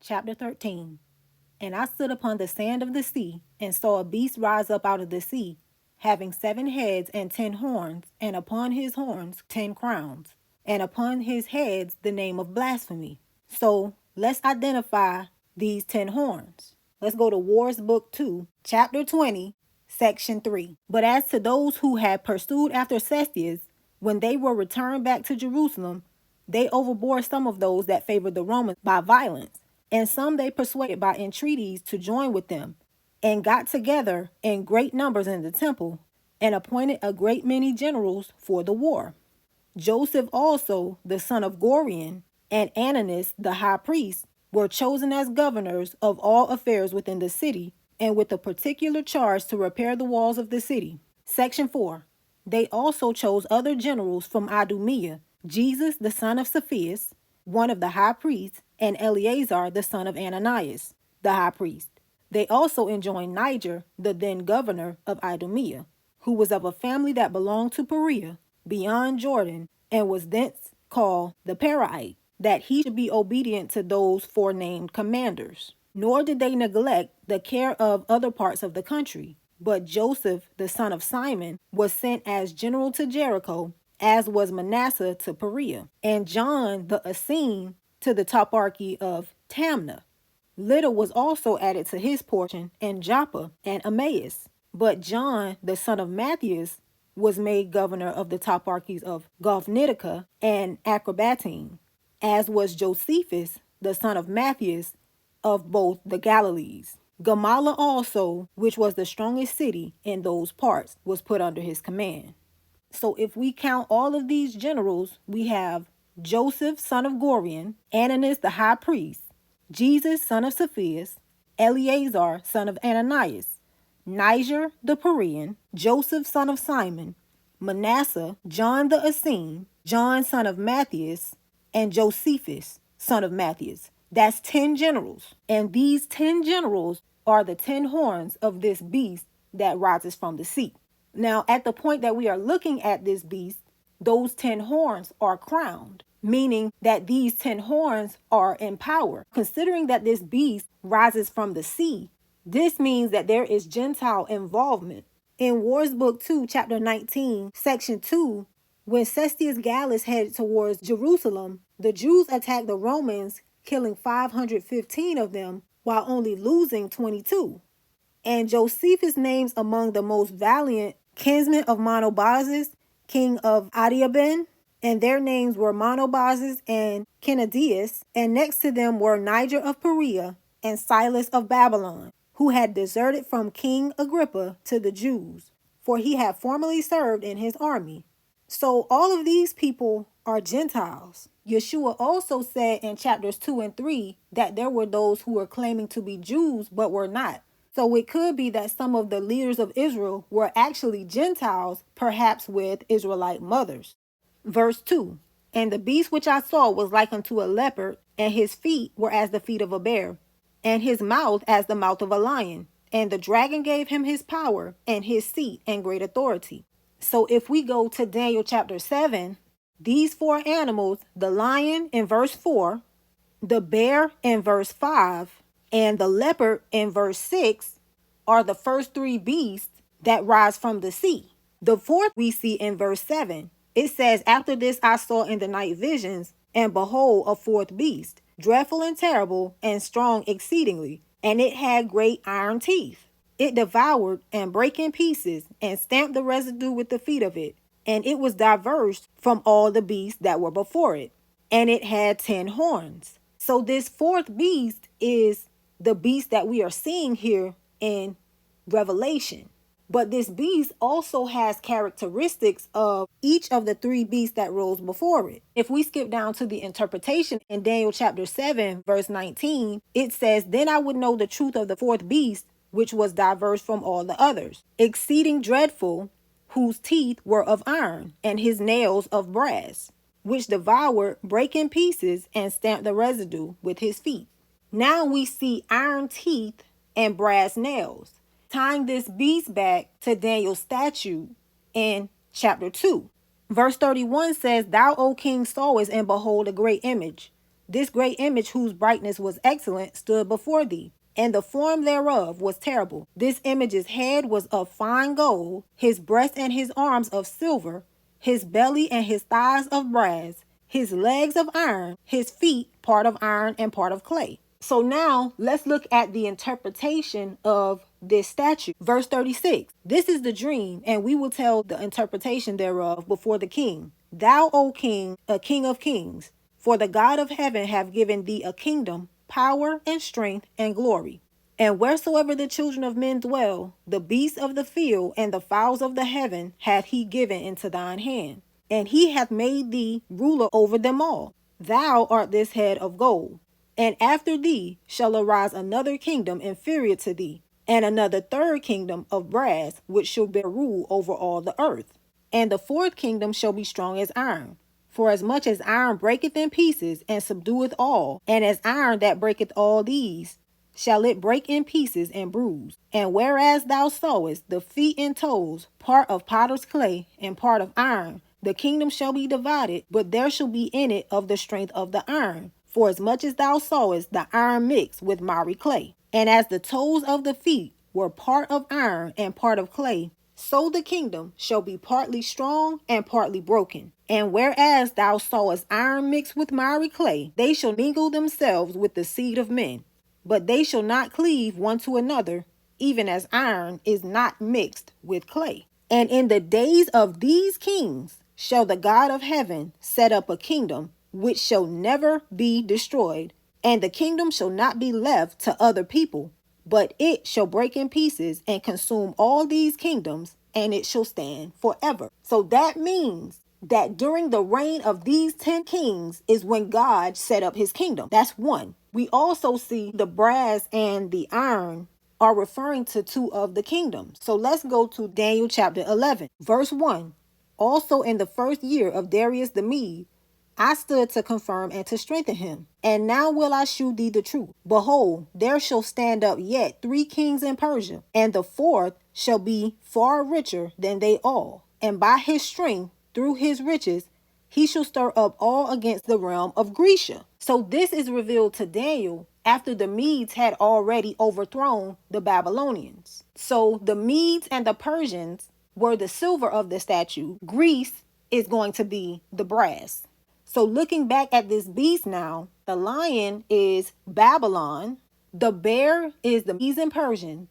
Chapter 13. And I stood upon the sand of the sea, and saw a beast rise up out of the sea, having 7 heads and 10 horns, and upon his horns 10 crowns, and upon his heads the name of blasphemy. So let's identify these 10 horns. Let's go to Wars Book 2, Chapter 20, Section 3. But as to those who had pursued after Cestius, when they were returned back to Jerusalem, they overbore some of those that favored the Romans by violence, and some they persuaded by entreaties to join with them, and got together in great numbers in the temple, and appointed a great many generals for the war. Joseph also, the son of Gorion, and Ananus the high priest, were chosen as governors of all affairs within the city, and with a particular charge to repair the walls of the city. Section 4. They also chose other generals from Idumea, Jesus the son of Cepheus, one of the high priests, and Eleazar the son of Ananias, the high priest. They also enjoined Niger, the then governor of Idumea, who was of a family that belonged to Perea, beyond Jordan, and was thence called the Paraite, that he should be obedient to those forenamed commanders. Nor did they neglect the care of other parts of the country. But Joseph, the son of Simon, was sent as general to Jericho, as was Manasseh to Perea, and John the Essene to the toparchy of Tamna. Little was also added to his portion, and Joppa and Emmaus. But John, the son of Matthias, was made governor of the toparchies of Gophnitica and Acrabatine, as was Josephus, the son of Matthias, of both the Galilees. Gamala also, which was the strongest city in those parts, was put under his command. So if we count all of these generals, we have Joseph, son of Gorion, Ananus the high priest, Jesus, son of Cepheus, Eleazar, son of Ananias, Niger the Perean, Joseph, son of Simon, Manasseh, John the Essene, John, son of Matthias, and Josephus, son of Matthias. That's 10 generals. And these 10 generals are the 10 horns of this beast that rises from the sea. Now, at the point that we are looking at this beast, those 10 horns are crowned, meaning that these 10 horns are in power. Considering that this beast rises from the sea, this means that there is Gentile involvement. In Wars Book 2, Chapter 19, Section 2, when Cestius Gallus headed towards Jerusalem, the Jews attacked the Romans, killing 515 of them while only losing 22. And Josephus names among the most valiant kinsmen of Monobazus, king of Adiabin, and their names were Monobazus and Kenadius, and next to them were Niger of Perea and Silas of Babylon, who had deserted from King Agrippa to the Jews, for he had formerly served in his army. So all of these people are Gentiles. Yeshua also said in chapters 2 and 3 that there were those who were claiming to be Jews but were not. So it could be that some of the leaders of Israel were actually Gentiles, perhaps with Israelite mothers. Verse 2. And the beast which I saw was like unto a leopard, and his feet were as the feet of a bear, and his mouth as the mouth of a lion. And the dragon gave him his power, and his seat, and great authority. So if we go to Daniel chapter 7, these 4 animals, the lion in verse 4, the bear in verse 5, and the leopard in verse 6 are the first 3 beasts that rise from the sea. The 4th we see in verse 7. It says, After this I saw in the night visions, and behold, a 4th beast, dreadful and terrible, and strong exceedingly, and it had great iron teeth. It devoured and brake in pieces, and stamped the residue with the feet of it, and it was diverse from all the beasts that were before it, and it had 10 horns. So this 4th beast is the beast that we are seeing here in Revelation. But this beast also has characteristics of each of the 3 beasts that rose before it. If we skip down to the interpretation in Daniel chapter 7, verse 19, it says, Then I would know the truth of the 4th beast, which was diverse from all the others, exceeding dreadful, whose teeth were of iron, and his nails of brass, which devoured, brake in pieces, and stamped the residue with his feet. Now we see iron teeth and brass nails, tying this beast back to Daniel's statue in chapter 2. Verse 31 says, Thou, O king, sawest, and behold, a great image. This great image, whose brightness was excellent, stood before thee, and the form thereof was terrible. This image's head was of fine gold, his breast and his arms of silver, his belly and his thighs of brass, his legs of iron, his feet part of iron and part of clay. So now let's look at the interpretation of this statue. Verse 36. This is the dream, and we will tell the interpretation thereof before the king. Thou, O king, a king of kings, for the God of heaven have given thee a kingdom, power and strength and glory. And wheresoever the children of men dwell, the beasts of the field and the fowls of the heaven hath he given into thine hand. And he hath made thee ruler over them all. Thou art this head of gold. And after thee shall arise another kingdom inferior to thee, and another third kingdom of brass, which shall bear rule over all the earth. And the fourth kingdom shall be strong as iron. For as much as iron breaketh in pieces, and subdueth all, and as iron that breaketh all these, shall it break in pieces and bruise. And whereas thou sawest the feet and toes, part of potter's clay, and part of iron, the kingdom shall be divided, but there shall be in it of the strength of the iron. For as much as thou sawest the iron mixed with miry clay, and as the toes of the feet were part of iron and part of clay, so the kingdom shall be partly strong and partly broken. And whereas thou sawest iron mixed with miry clay, they shall mingle themselves with the seed of men, but they shall not cleave one to another, even as iron is not mixed with clay. And in the days of these kings shall the God of heaven set up a kingdom which shall never be destroyed, and the kingdom shall not be left to other people, but it shall break in pieces and consume all these kingdoms, and it shall stand forever. So that means that during the reign of these 10 kings is when God set up his kingdom. That's one. We also see the brass and the iron are referring to 2 of the kingdoms. So let's go to Daniel chapter 11, verse 1. Also in the first year of Darius the Mede, I stood to confirm and to strengthen him. And now will I shew thee the truth. Behold, there shall stand up yet 3 kings in Persia, and the 4th shall be far richer than they all. And by his strength, through his riches, he shall stir up all against the realm of Grecia. So this is revealed to Daniel after the Medes had already overthrown the Babylonians. So the Medes and the Persians were the silver of the statue. Greece is going to be the brass. So looking back at this beast now, the lion is Babylon, the bear is the Medes and Persians,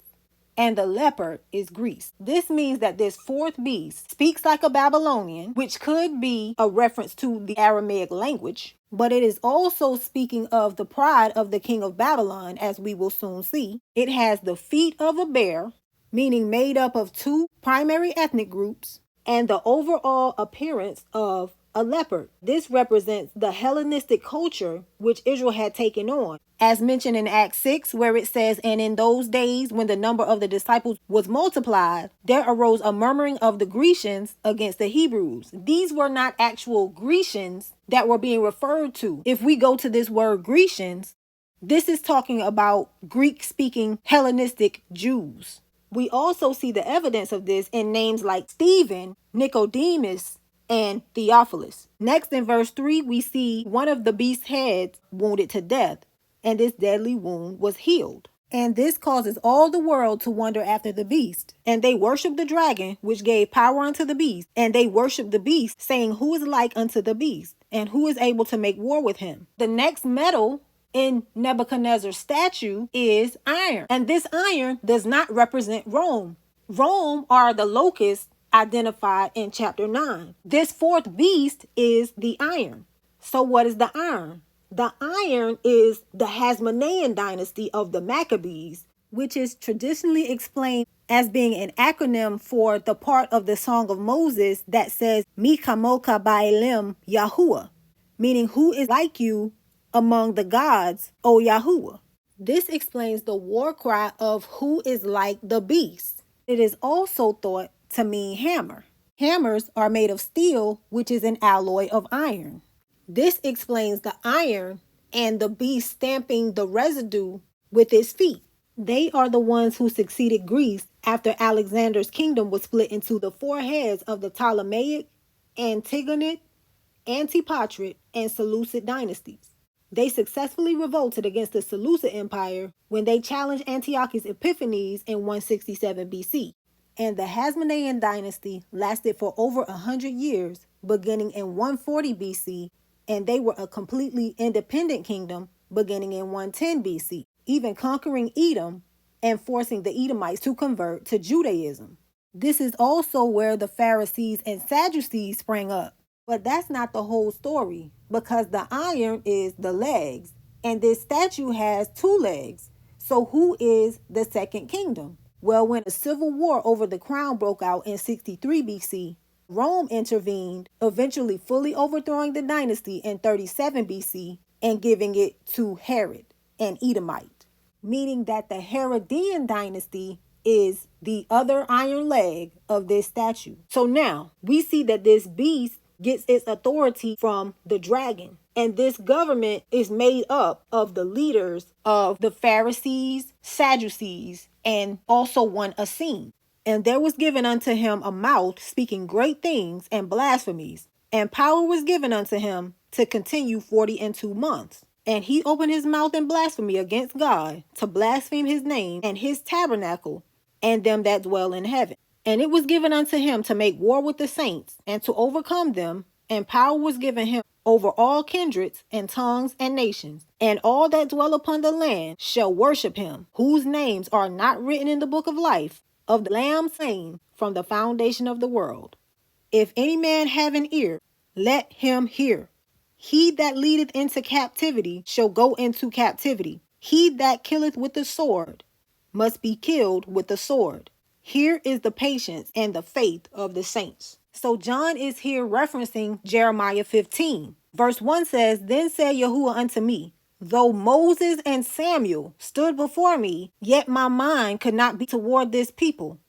and the leopard is Greece. This means that this 4th beast speaks like a Babylonian, which could be a reference to the Aramaic language, but it is also speaking of the pride of the king of Babylon, as we will soon see. It has the feet of a bear, meaning made up of 2 primary ethnic groups, and the overall appearance of a leopard. This represents the Hellenistic culture which Israel had taken on. As mentioned in Acts 6, where it says, and in those days when the number of the disciples was multiplied, there arose a murmuring of the Grecians against the Hebrews. These were not actual Grecians that were being referred to. If we go to this word Grecians, this is talking about Greek-speaking Hellenistic Jews. We also see the evidence of this in names like Stephen, Nicodemus, and Theophilus. Next in verse 3, we see one of the beast's heads wounded to death, and this deadly wound was healed. And this causes all the world to wonder after the beast. And they worship the dragon, which gave power unto the beast. And they worship the beast, saying, who is like unto the beast, and who is able to make war with him? The next metal in Nebuchadnezzar's statue is iron. And this iron does not represent Rome. Rome are the locusts identified in chapter 9. This 4th beast is the iron. So what is the iron? The iron is the Hasmonean dynasty of the Maccabees, which is traditionally explained as being an acronym for the part of the Song of Moses that says, Mi kamoka ba'elim Yahuwah, meaning who is like you among the gods, O Yahuwah. This explains the war cry of who is like the beast. It is also thought to mean hammer. Hammers are made of steel, which is an alloy of iron. This explains the iron and the beast stamping the residue with its feet. They are the ones who succeeded Greece after Alexander's kingdom was split into the 4 heads of the Ptolemaic, Antigonid, Antipatrid, and Seleucid dynasties. They successfully revolted against the Seleucid Empire when they challenged Antiochus Epiphanes in 167 BC. And the Hasmonean dynasty lasted for over 100 years, beginning in 140 BC, and they were a completely independent kingdom beginning in 110 BC, even conquering Edom and forcing the Edomites to convert to Judaism. This is also where the Pharisees and Sadducees sprang up. But that's not the whole story, because the iron is the legs, and this statue has two legs. So who is the second kingdom? Well, when a civil war over the crown broke out in 63 BC, Rome intervened, eventually fully overthrowing the dynasty in 37 BC and giving it to Herod, an Edomite, meaning that the Herodian dynasty is the other iron leg of this statue. So now we see that this beast gets its authority from the dragon. And this government is made up of the leaders of the Pharisees, Sadducees, and also one Essene. And there was given unto him a mouth speaking great things and blasphemies. And power was given unto him to continue 42 months. And he opened his mouth in blasphemy against God, to blaspheme his name and his tabernacle, and them that dwell in heaven. And it was given unto him to make war with the saints, and to overcome them, and power was given him over all kindreds, and tongues, and nations. And all that dwell upon the land shall worship him, whose names are not written in the book of life, of the Lamb slain from the foundation of the world. If any man have an ear, let him hear. He that leadeth into captivity shall go into captivity. He that killeth with the sword must be killed with the sword. Here is the patience and the faith of the saints. So John is here referencing Jeremiah 15. Verse 1 says, Then said Yahuwah unto me, Though Moses and Samuel stood before me, yet my mind could not be toward this people.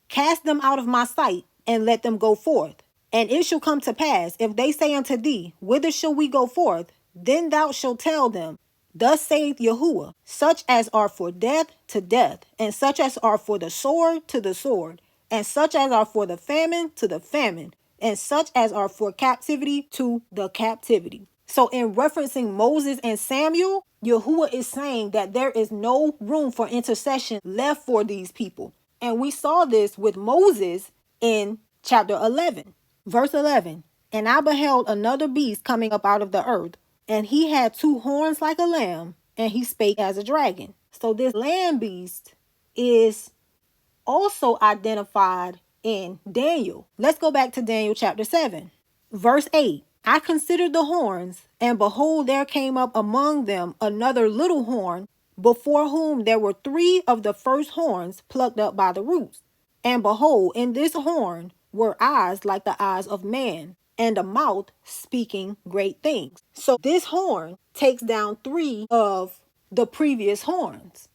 Cast them out of my sight, and let them go forth. And it shall come to pass, if they say unto thee, Whither shall we go forth? Then thou shalt tell them, Thus saith Yahuwah, such as are for death to death, and such as are for the sword to the sword, and such as are for the famine to the famine, and such as are for captivity to the captivity. So in referencing Moses and Samuel, Yahuwah is saying that there is no room for intercession left for these people. And we saw this with Moses in chapter 11. Verse 11, And I beheld another beast coming up out of the earth, and he had two horns like a lamb, and he spake as a dragon. So this lamb beast is also identified in Daniel. Let's go back to Daniel chapter 7. Verse 8, I considered the horns, and behold, there came up among them another little horn, before whom there were three of the first horns plucked up by the roots. And behold, in this horn were eyes like the eyes of man, and a mouth speaking great things. So this horn takes down three of the previous horns.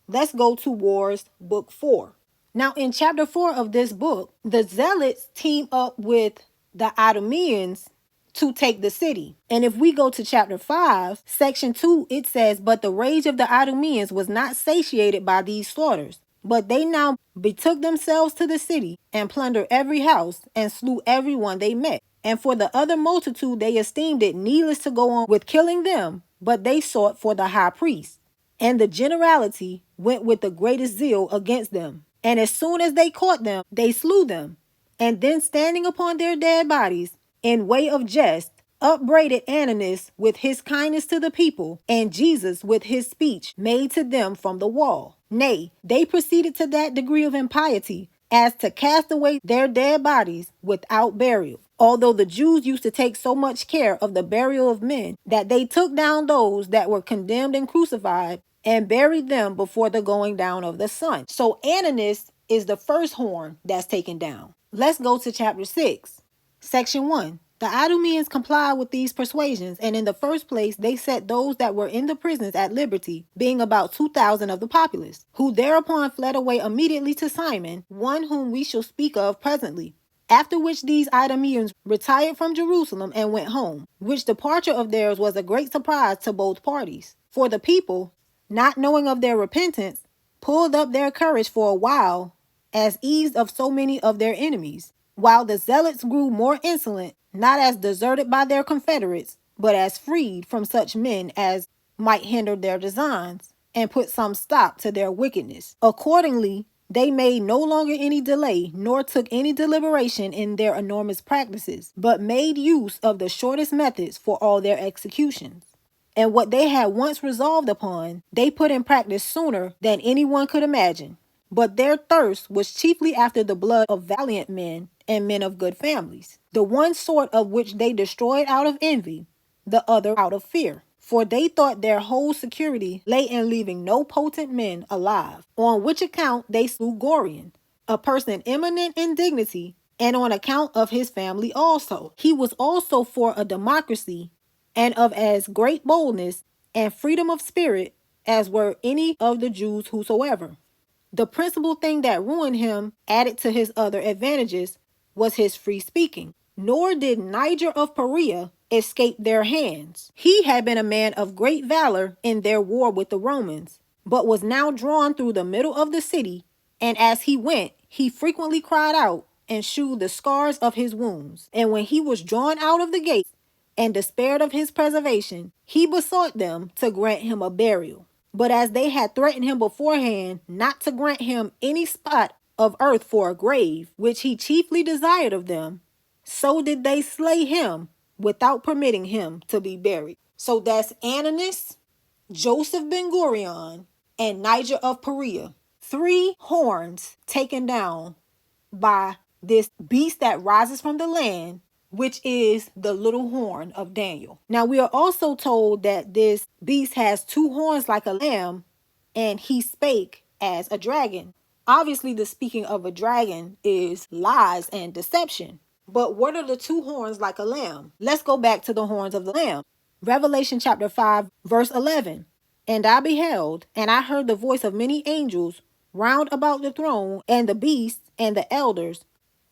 Let's go towards book 4. Now in chapter 4 of this book, the zealots team up with the Idumeans to take the city. And if we go to chapter 5, section 2, it says, But the rage of the Idumeans was not satiated by these slaughters, but they now betook themselves to the city, and plundered every house, and slew every one they met. And for the other multitude they esteemed it needless to go on with killing them, but they sought for the high priest. And the generality went with the greatest zeal against them. And as soon as they caught them, they slew them. And then standing upon their dead bodies, in way of jest, upbraided Ananias with his kindness to the people, and Jesus with his speech made to them from the wall. Nay, they proceeded to that degree of impiety as to cast away their dead bodies without burial. Although the Jews used to take so much care of the burial of men, that they took down those that were condemned and crucified, and buried them before the going down of the sun. So Ananias is the first horn that's taken down. Let's go to chapter 6. Section 1. The Idumeans complied with these persuasions, and in the first place they set those that were in the prisons at liberty, being about 2,000 of the populace, who thereupon fled away immediately to Simon, one whom we shall speak of presently. After which these Idumeans retired from Jerusalem and went home, which departure of theirs was a great surprise to both parties. For the people, not knowing of their repentance, pulled up their courage for a while, as eased of so many of their enemies, while the zealots grew more insolent, not as deserted by their confederates, but as freed from such men as might hinder their designs, and put some stop to their wickedness. Accordingly, they made no longer any delay, nor took any deliberation in their enormous practices, but made use of the shortest methods for all their executions. And what they had once resolved upon, they put in practice sooner than anyone could imagine. But their thirst was chiefly after the blood of valiant men and men of good families, the one sort of which they destroyed out of envy, the other out of fear. For they thought their whole security lay in leaving no potent men alive, on which account they slew Gorion, a person eminent in dignity, and on account of his family also. He was also for a democracy, and of as great boldness and freedom of spirit as were any of the Jews whosoever. The principal thing that ruined him, added to his other advantages, was his free speaking. Nor did Niger of Perea escape their hands. He had been a man of great valor in their war with the Romans, but was now drawn through the middle of the city, and as he went, he frequently cried out and shewed the scars of his wounds. And when he was drawn out of the gates and despaired of his preservation, he besought them to grant him a burial. But as they had threatened him beforehand not to grant him any spot of earth for a grave, which he chiefly desired of them, so did they slay him without permitting him to be buried. So that's Ananus, Joseph Ben Gurion, and Niger of Perea. 3 horns taken down by this beast that rises from the land, which is the little horn of Daniel. Now we are also told that this beast has 2 horns like a lamb, and he spake as a dragon. Obviously, the speaking of a dragon is lies and deception. But what are the 2 horns like a lamb? Let's go back to the horns of the lamb. Revelation chapter 5, verse 11. And I beheld, and I heard the voice of many angels round about the throne, and the beast, and the elders,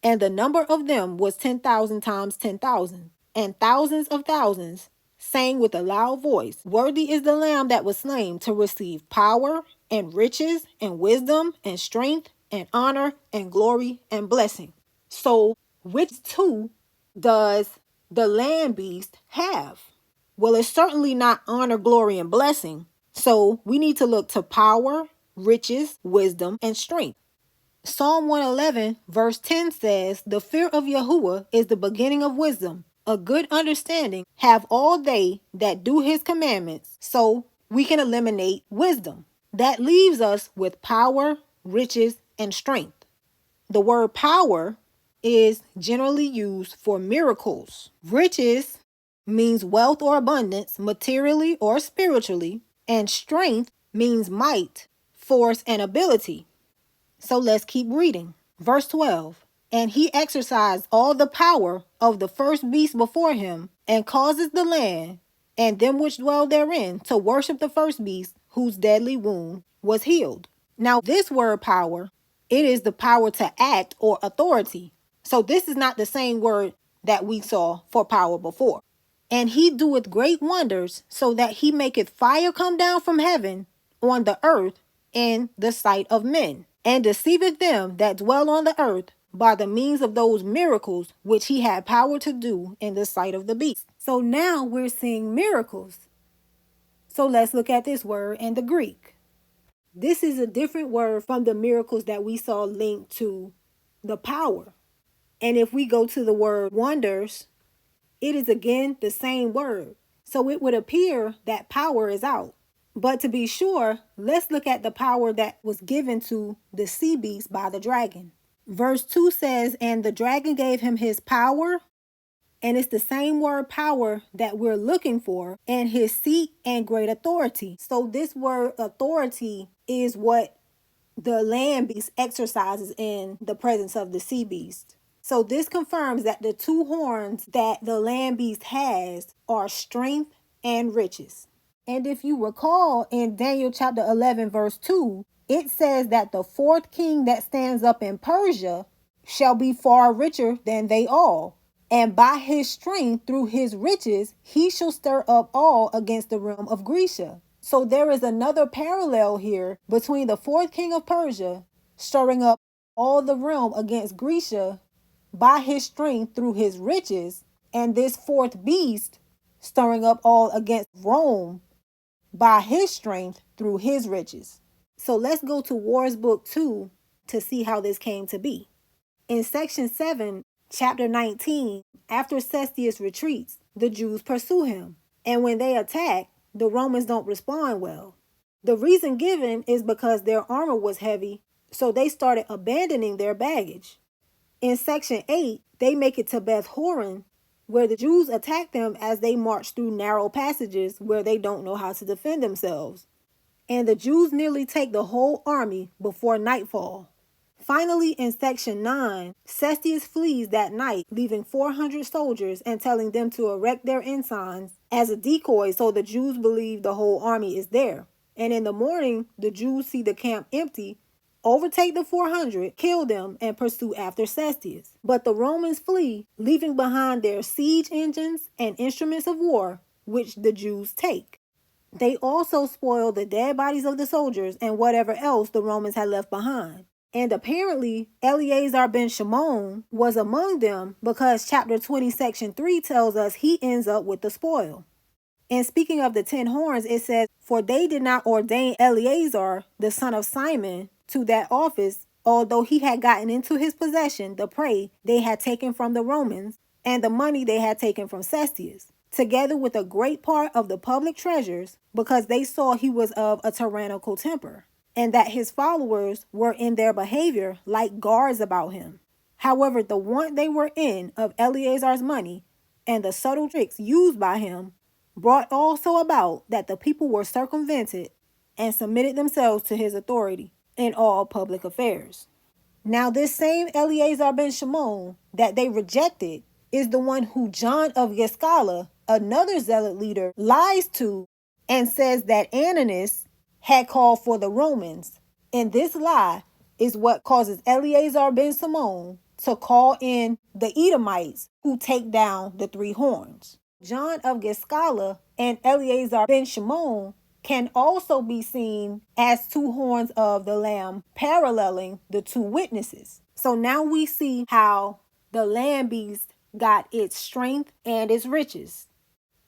and the number of them was 10,000 times 10,000, and thousands of thousands, saying with a loud voice, Worthy is the Lamb that was slain to receive power, and riches, and wisdom, and strength, and honor, and glory, and blessing. So, which 2 does the land beast have? Well, it's certainly not honor, glory, and blessing. So we need to look to power, riches, wisdom, and strength. Psalm 111 verse 10 says, The fear of Yahuwah is the beginning of wisdom. A good understanding have all they that do his commandments. So we can eliminate wisdom. That leaves us with power, riches, and strength. The word power is generally used for miracles. Riches means wealth or abundance, materially or spiritually, and strength means might, force, and ability. So let's keep reading. Verse 12. And he exercised all the power of the first beast before him, and causes the land and them which dwell therein to worship the first beast, whose deadly wound was healed. Now this word power, it is the power to act or authority. So this is not the same word that we saw for power before. And he doeth great wonders, so that he maketh fire come down from heaven on the earth in the sight of men, and deceiveth them that dwell on the earth by the means of those miracles which he had power to do in the sight of the beast. So now we're seeing miracles. So let's look at this word in the Greek. This is a different word from the miracles that we saw linked to the power. And if we go to the word wonders, it is again the same word. So it would appear that power is out. But to be sure, let's look at the power that was given to the sea beast by the dragon. Verse 2 says, And the dragon gave him his power, and it's the same word power that we're looking for, and his seat and great authority. So this word authority is what the land beast exercises in the presence of the sea beast. So this confirms that the 2 horns that the land beast has are strength and riches. And if you recall in Daniel chapter 11 verse 2, it says that the 4th king that stands up in Persia shall be far richer than they all. And by his strength through his riches, he shall stir up all against the realm of Grecia. So there is another parallel here between the 4th king of Persia stirring up all the realm against Grecia by his strength through his riches, and this 4th beast stirring up all against Rome by his strength through his riches. So let's go to Wars Book 2 to see how this came to be. In section 7, chapter 19, after Cestius retreats, the Jews pursue him. And when they attack, the Romans don't respond well. The reason given is because their armor was heavy, so they started abandoning their baggage. In section 8, they make it to Beth Horon, where the Jews attack them as they march through narrow passages where they don't know how to defend themselves. And the Jews nearly take the whole army before nightfall. Finally, in section 9, Cestius flees that night, leaving 400 soldiers and telling them to erect their ensigns as a decoy so the Jews believe the whole army is there. And in the morning, the Jews see the camp empty, overtake the 400, kill them, and pursue after Cestius. But the Romans flee, leaving behind their siege engines and instruments of war, which the Jews take. They also spoil the dead bodies of the soldiers and whatever else the Romans had left behind. And apparently, Eleazar ben Shimon was among them because chapter 20, section 3 tells us he ends up with the spoil. And speaking of the 10 horns, it says, "For they did not ordain Eleazar, the son of Simon, to that office, although he had gotten into his possession the prey they had taken from the Romans and the money they had taken from Cestius, together with a great part of the public treasures, because they saw he was of a tyrannical temper, and that his followers were in their behavior like guards about him. However, the want they were in of Eleazar's money and the subtle tricks used by him brought also about that the people were circumvented and submitted themselves to his authority in all public affairs." Now, this same Eleazar ben Shimon that they rejected is the one who John of Giscala, another zealot leader, lies to and says that Ananias had called for the Romans. And this lie is what causes Eleazar ben Shimon to call in the Edomites who take down the 3 horns. John of Giscala and Eleazar ben Shimon can also be seen as 2 horns of the lamb paralleling the 2 witnesses. So now we see how the lamb beast got its strength and its riches.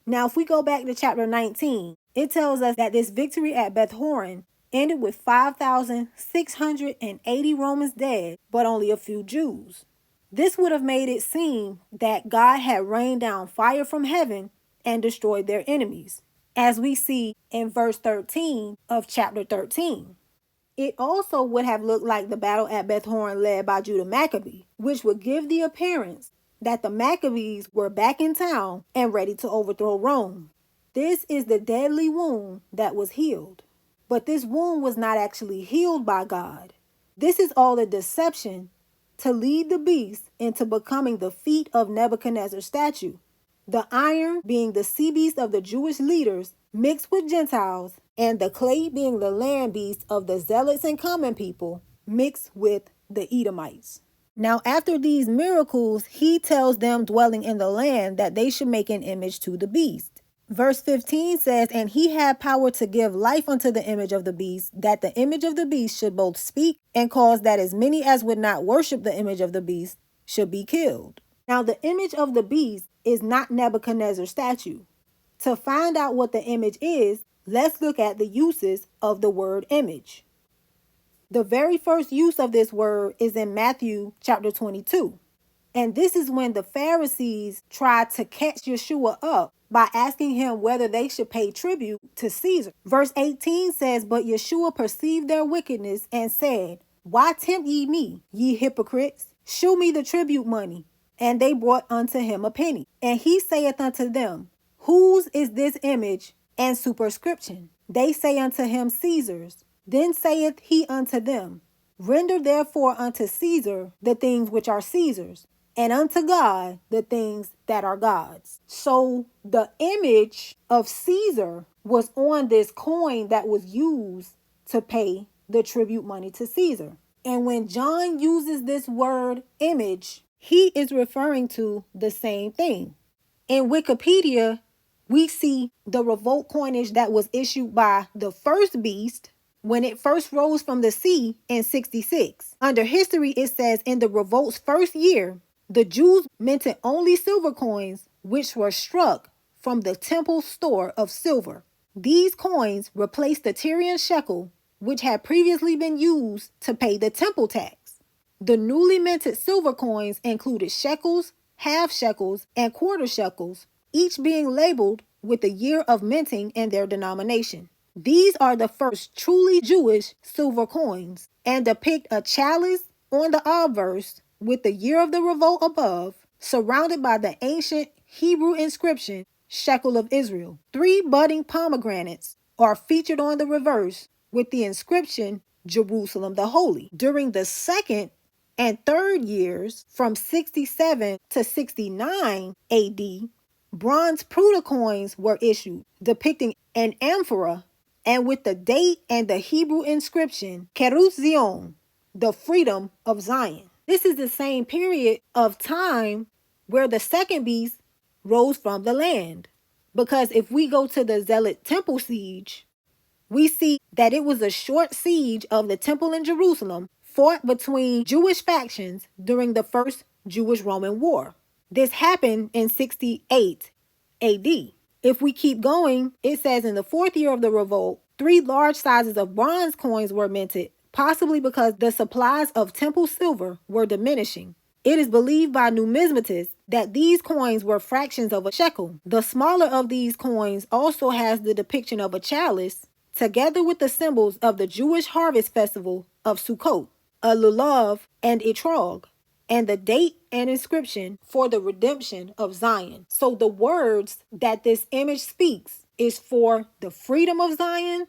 Now, if we go back to chapter 19, it tells us that this victory at Beth Horon ended with 5,680 Romans dead, but only a few Jews. This would have made it seem that God had rained down fire from heaven and destroyed their enemies, as we see in verse 13 of chapter 13. It also would have looked like the battle at Beth Horon led by Judah Maccabee, which would give the appearance that the Maccabees were back in town and ready to overthrow Rome. This is the deadly wound that was healed. But this wound was not actually healed by God. This is all a deception to lead the beast into becoming the feet of Nebuchadnezzar's statue, the iron being the sea beast of the Jewish leaders mixed with Gentiles, and the clay being the land beast of the zealots and common people mixed with the Edomites. Now, after these miracles, he tells them dwelling in the land that they should make an image to the beast. Verse 15 says, "And he had power to give life unto the image of the beast, that the image of the beast should both speak and cause that as many as would not worship the image of the beast should be killed." Now, the image of the beast is not Nebuchadnezzar's statue. To find out what the image is, let's look at the uses of the word image. The very first use of this word is in Matthew chapter 22. And this is when the Pharisees tried to catch Yeshua up by asking him whether they should pay tribute to Caesar. Verse 18 says, "But Yeshua perceived their wickedness and said, Why tempt ye me, ye hypocrites? Shew me the tribute money. And they brought unto him a penny. And he saith unto them, Whose is this image and superscription? They say unto him, Caesar's. Then saith he unto them, Render therefore unto Caesar the things which are Caesar's, and unto God the things that are God's." So the image of Caesar was on this coin that was used to pay the tribute money to Caesar. And when John uses this word image, he is referring to the same thing. In Wikipedia, we see the revolt coinage that was issued by the first beast when it first rose from the sea in 66. Under history, it says in the revolt's first year, the Jews minted only silver coins, which were struck from the temple store of silver. These coins replaced the Tyrian shekel, which had previously been used to pay the temple tax. The newly minted silver coins included shekels, half shekels, and quarter shekels, each being labeled with the year of minting and their denomination. These are the first truly Jewish silver coins and depict a chalice on the obverse with the year of the revolt above, surrounded by the ancient Hebrew inscription, Shekel of Israel. 3 budding pomegranates are featured on the reverse with the inscription, Jerusalem the Holy. During the second and third years, from 67 to 69 AD, bronze prudicoins were issued, depicting an amphora and with the date and the Hebrew inscription, Kerut Zion, the freedom of Zion. This is the same period of time where the second beast rose from the land. Because if we go to the Zealot temple siege, we see that it was a short siege of the temple in Jerusalem fought between Jewish factions during the First Jewish-Roman War. This happened in 68 AD. If we keep going, it says in the 4th year of the revolt, 3 large sizes of bronze coins were minted, possibly because the supplies of temple silver were diminishing. It is believed by numismatists that these coins were fractions of a shekel. The smaller of these coins also has the depiction of a chalice, together with the symbols of the Jewish harvest festival of Sukkot, a lulav and etrog, and the date and inscription for the redemption of Zion. So the words that this image speaks is for the freedom of Zion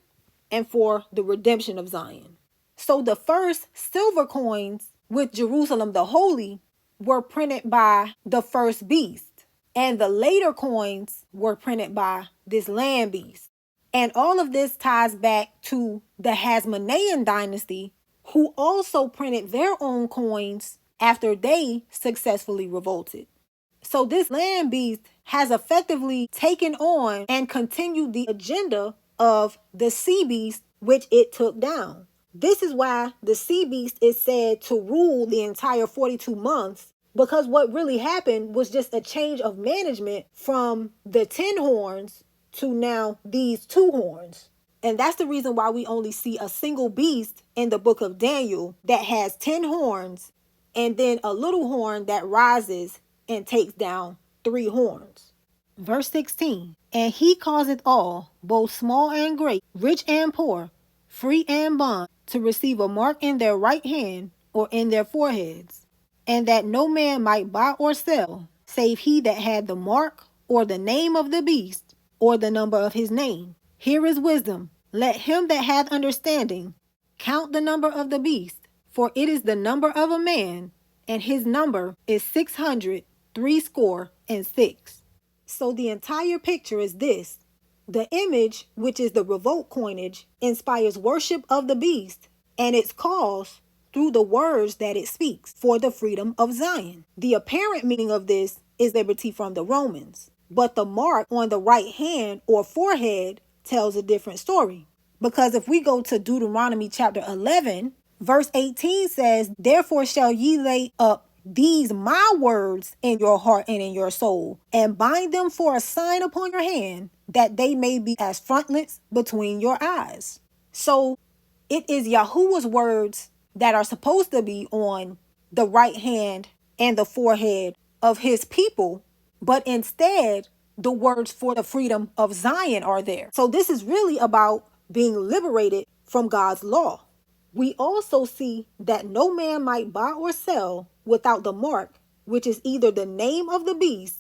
and for the redemption of Zion. So the first silver coins with Jerusalem the Holy were printed by the first beast, and the later coins were printed by this land beast. And all of this ties back to the Hasmonean dynasty, who also printed their own coins after they successfully revolted. So this land beast has effectively taken on and continued the agenda of the sea beast, which it took down. This is why the sea beast is said to rule the entire 42 months, because what really happened was just a change of management from the 10 horns to now these 2 horns. And that's the reason why we only see a single beast in the book of Daniel that has 10 horns and then a little horn that rises and takes down 3 horns. Verse 16, and he causeth all, both small and great, rich and poor, free and bond, to receive a mark in their right hand or in their foreheads, and that no man might buy or sell, save he that had the mark or the name of the beast or the number of his name. Here is wisdom. Let him that hath understanding count the number of the beast, for it is the number of a man, and his number is 666. So the entire picture is this. The image, which is the revolt coinage, inspires worship of the beast and its cause through the words that it speaks for the freedom of Zion. The apparent meaning of this is liberty from the Romans, but the mark on the right hand or forehead tells a different story. Because if we go to Deuteronomy chapter 11, verse 18 says, therefore shall ye lay up these my words in your heart and in your soul, and bind them for a sign upon your hand, that they may be as frontlets between your eyes. So it is Yahuwah's words that are supposed to be on the right hand and the forehead of his people, but instead the words for the freedom of Zion are there. So this is really about being liberated from God's law. We also see that no man might buy or sell without the mark, which is either the name of the beast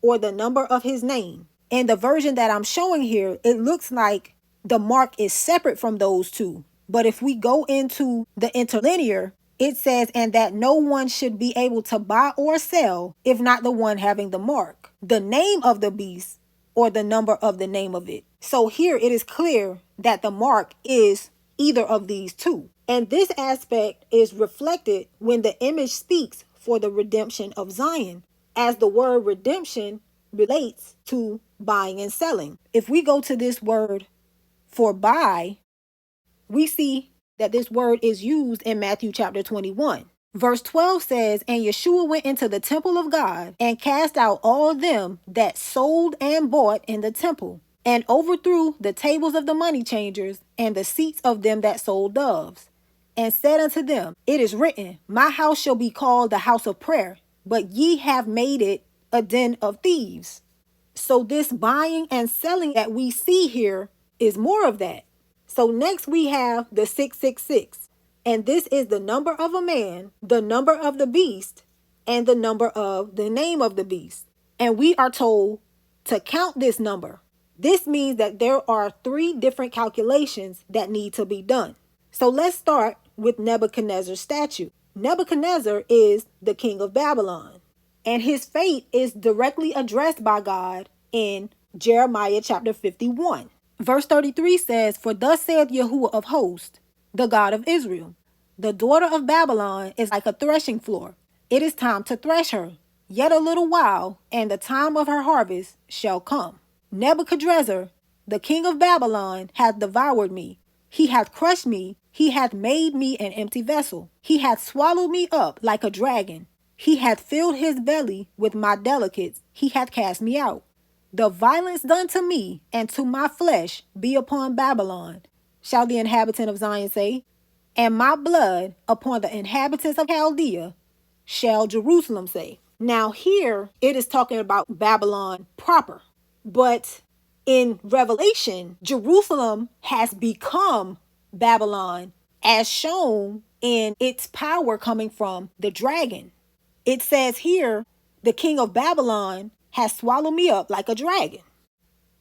or the number of his name. In the version that I'm showing here, it looks like the mark is separate from those two. But if we go into the interlinear, it says, and that no one should be able to buy or sell, if not the one having the mark, the name of the beast, or the number of the name of it. So here it is clear that the mark is either of these two. And this aspect is reflected when the image speaks for the redemption of Zion, as the word redemption relates to buying and selling. If we go to this word for buy, we see that this word is used in Matthew chapter 21. Verse 12 says, and Yeshua went into the temple of God and cast out all them that sold and bought in the temple, and overthrew the tables of the money changers and the seats of them that sold doves, and said unto them, it is written, my house shall be called the house of prayer, but ye have made it a den of thieves. So this buying and selling that we see here is more of that. So next we have the 666. And this is the number of a man, the number of the beast, and the number of the name of the beast. And we are told to count this number. This means that there are 3 different calculations that need to be done. So let's start with Nebuchadnezzar's statue. Nebuchadnezzar is the king of Babylon, and his fate is directly addressed by God in Jeremiah chapter 51. Verse 33 says, for thus saith Yahuwah of hosts, the God of Israel, the daughter of Babylon is like a threshing floor. It is time to thresh her. Yet a little while, and the time of her harvest shall come. Nebuchadnezzar, the king of Babylon, hath devoured me. He hath crushed me. He hath made me an empty vessel. He hath swallowed me up like a dragon. He hath filled his belly with my delicates. He hath cast me out. The violence done to me and to my flesh be upon Babylon, shall the inhabitant of Zion say, and my blood upon the inhabitants of Chaldea, shall Jerusalem say. Now here it is talking about Babylon proper, but in Revelation, Jerusalem has become Babylon as shown in its power coming from the dragon. It says here, the king of Babylon has swallowed me up like a dragon.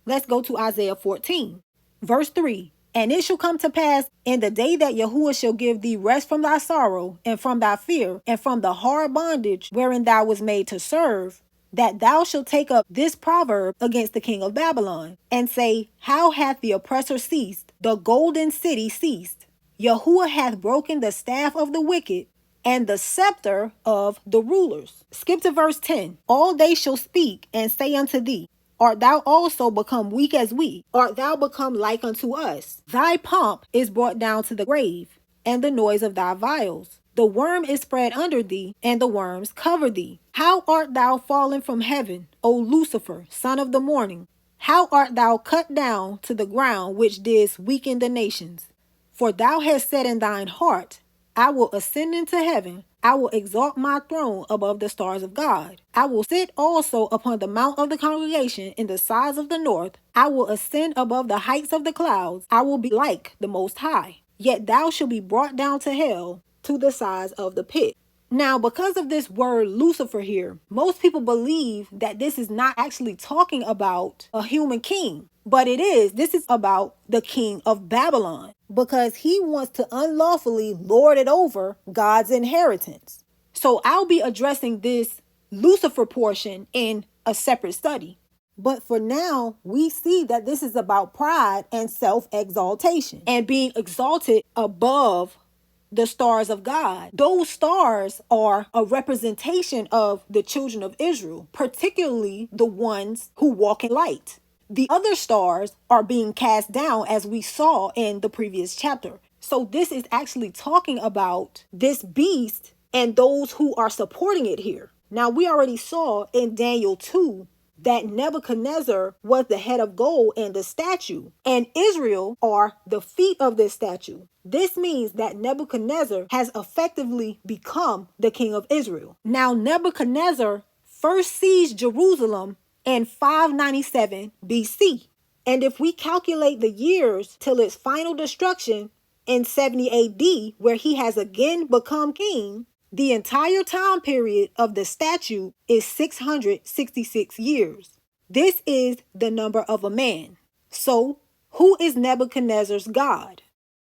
Let's go to Isaiah 14, verse 3. And it shall come to pass in the day that Yahuwah shall give thee rest from thy sorrow, and from thy fear, and from the hard bondage wherein thou was made to serve, that thou shalt take up this proverb against the king of Babylon, and say, how hath the oppressor ceased? The golden city ceased. Yahuwah hath broken the staff of the wicked, and the scepter of the rulers. Skip to verse 10. All they shall speak and say unto thee, art thou also become weak as we? Art thou become like unto us? Thy pomp is brought down to the grave, and the noise of thy vials. The worm is spread under thee, and the worms cover thee. How art thou fallen from heaven, O Lucifer, son of the morning? How art thou cut down to the ground, which didst weaken the nations? For thou hast said in thine heart, I will ascend into heaven. I will exalt my throne above the stars of God. I will sit also upon the mount of the congregation in the sides of the north. I will ascend above the heights of the clouds. I will be like the Most High. Yet thou shalt be brought down to hell, to the sides of the pit. Now, because of this word Lucifer here, most people believe that this is not actually talking about a human king, but it is. This is about the king of Babylon, because he wants to unlawfully lord it over God's inheritance. So I'll be addressing this Lucifer portion in a separate study. But for now, we see that this is about pride and self-exaltation and being exalted above the stars of God. Those stars are a representation of the children of Israel, particularly the ones who walk in light. The other stars are being cast down, as we saw in the previous chapter. So this is actually talking about this beast and those who are supporting it here. Now, we already saw in Daniel 2 that Nebuchadnezzar was the head of gold and the statue, and Israel are the feet of this statue. This means that Nebuchadnezzar has effectively become the king of Israel. Now, Nebuchadnezzar first sieged Jerusalem in 597 BC. And if we calculate the years till its final destruction in 70 AD, where he has again become king, the entire time period of the statute is 666 years. This is the number of a man. So, who is Nebuchadnezzar's God?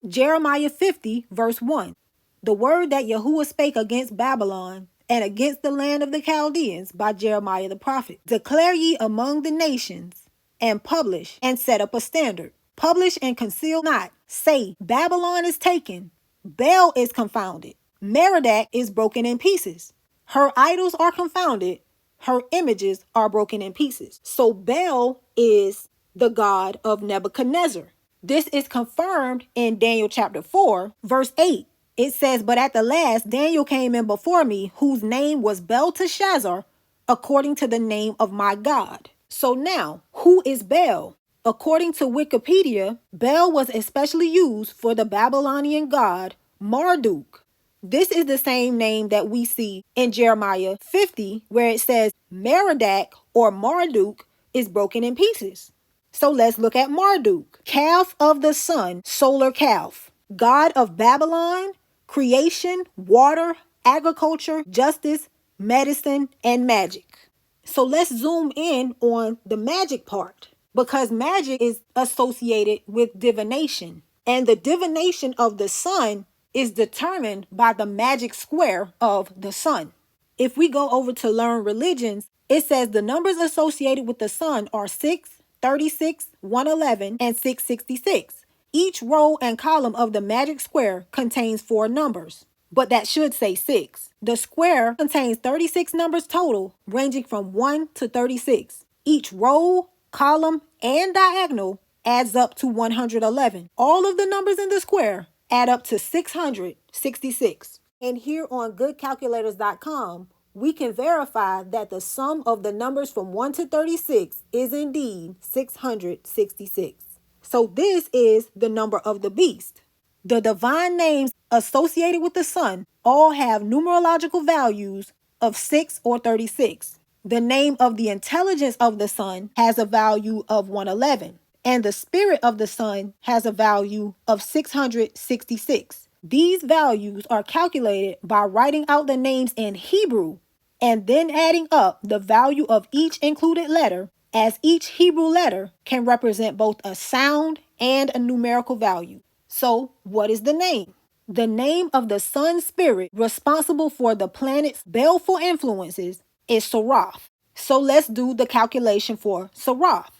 Jeremiah 50, verse 1. The word that Yahuwah spake against Babylon and against the land of the Chaldeans by Jeremiah the prophet. Declare ye among the nations, and publish, and set up a standard. Publish and conceal not. Say, Babylon is taken, Bel is confounded, Merodach is broken in pieces. Her idols are confounded, her images are broken in pieces. So Bel is the god of Nebuchadnezzar. This is confirmed in Daniel chapter 4, verse 8. It says, but at the last, Daniel came in before me, whose name was Belteshazzar, according to the name of my God. So now, who is Bel? According to Wikipedia, Bel was especially used for the Babylonian god Marduk. This is the same name that we see in Jeremiah 50, where it says Merodach or Marduk is broken in pieces. So let's look at Marduk, calf of the sun, solar calf, god of Babylon, creation, water, agriculture, justice, medicine, and magic. So let's zoom in on the magic part, because magic is associated with divination, and the divination of the sun is determined by the magic square of the sun. If we go over to learn religions, it says the numbers associated with the sun are 6, 36, 111, and 666. Each row and column of the magic square contains 4 numbers, but that should say 6. The square contains 36 numbers total, ranging from 1 to 36. Each row, column, and diagonal adds up to 111. All of the numbers in the square add up to 666. And here on goodcalculators.com, we can verify that the sum of the numbers from 1 to 36 is indeed 666. So this is the number of the beast. The divine names associated with the sun all have numerological values of 6 or 36. The name of the intelligence of the sun has a value of 111, and the spirit of the sun has a value of 666. These values are calculated by writing out the names in Hebrew and then adding up the value of each included letter, as each Hebrew letter can represent both a sound and a numerical value. So, what is the name? The name of the sun spirit responsible for the planet's baleful influences is Sarath. So let's do the calculation for Sarath.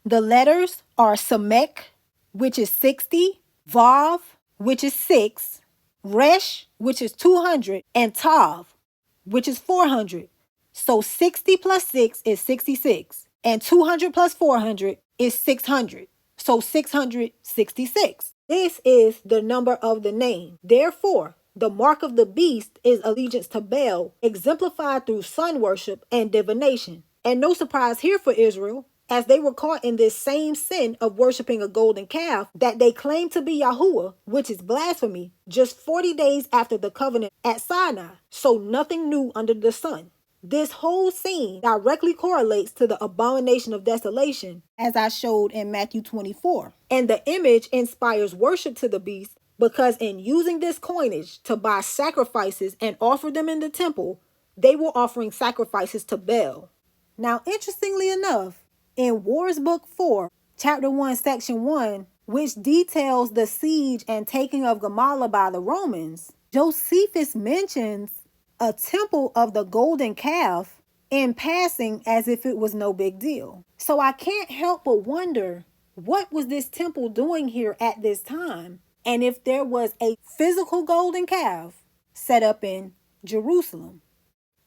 The letters are Samek, which is 60, Vav, which is 6, Resh, which is 200, and Tav, which is 400. So 60 plus 6 is 66, and 200 plus 400 is 600. So 666. This is the number of the name. Therefore, the mark of the beast is allegiance to Baal, exemplified through sun worship and divination. And no surprise here for Israel, as they were caught in this same sin of worshiping a golden calf that they claimed to be Yahuwah, which is blasphemy, just 40 days after the covenant at Sinai. So nothing new under the sun. This whole scene directly correlates to the Abomination of Desolation, as I showed in Matthew 24. And the image inspires worship to the beast, because in using this coinage to buy sacrifices and offer them in the temple, they were offering sacrifices to Baal. Now, interestingly enough, in Wars Book 4, Chapter 1, Section 1, which details the siege and taking of Gamala by the Romans, Josephus mentions a temple of the golden calf in passing as if it was no big deal. So I can't help but wonder, what was this temple doing here at this time? And if there was a physical golden calf set up in Jerusalem.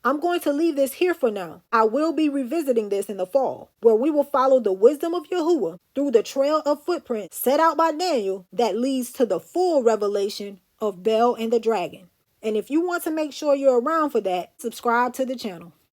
I'm going to leave this here for now. I will be revisiting this in the fall, where we will follow the wisdom of Yahuwah through the trail of footprints set out by Daniel that leads to the full revelation of Bel and the dragon. And if you want to make sure you're around for that, subscribe to the channel.